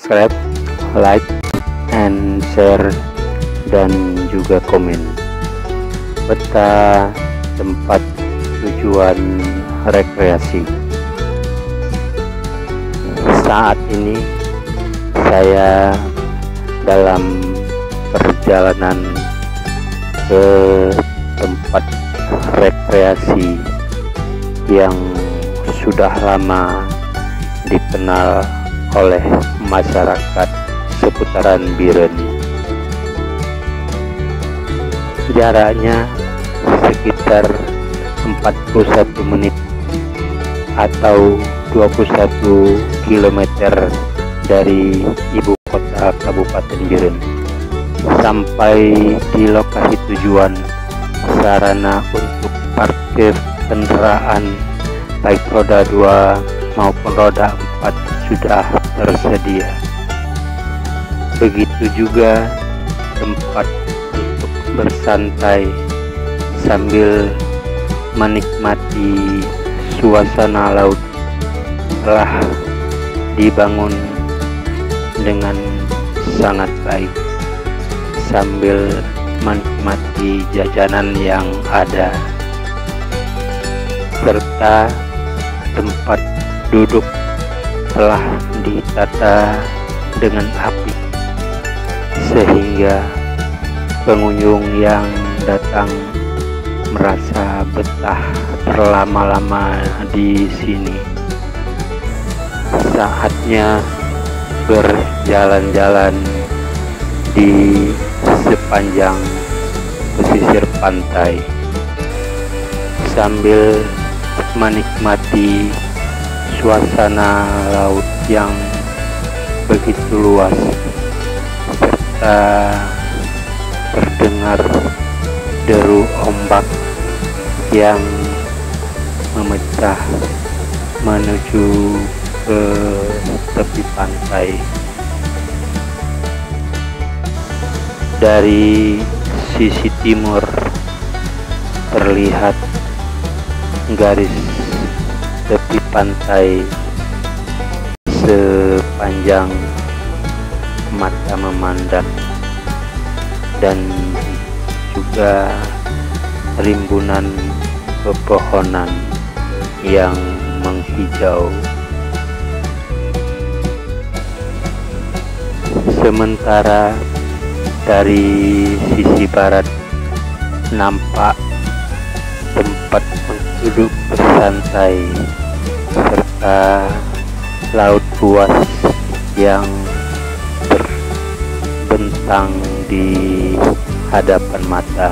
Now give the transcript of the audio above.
subscribe, like, and share, dan juga komen. Peta tempat tujuan rekreasi. Saat ini saya dalam perjalanan ke tempat rekreasi yang sudah lama dikenal oleh masyarakat seputaran Biren. Jaraknya sekitar 41 menit atau 21 km dari ibu kota Kabupaten Biren. Sampai di lokasi tujuan, sarana untuk parkir kendaraan baik roda 2 maupun roda 4 sudah tersedia. Begitu juga tempat untuk bersantai sambil menikmati suasana laut telah dibangun dengan sangat baik, sambil menikmati jajanan yang ada, serta tempat duduk telah ditata dengan apik sehingga pengunjung yang datang merasa betah berlama-lama di sini. Saatnya berjalan-jalan di sepanjang pesisir pantai sambil menikmati suasana laut yang begitu luas, serta terdengar deru ombak yang memecah menuju ke tepi pantai. Dari sisi timur terlihat garis tepi pantai sepanjang mata memandang, dan juga rimbunan pepohonan yang menghijau. Sementara dari sisi barat nampak tempat duduk bersantai serta laut luas yang terbentang di hadapan mata.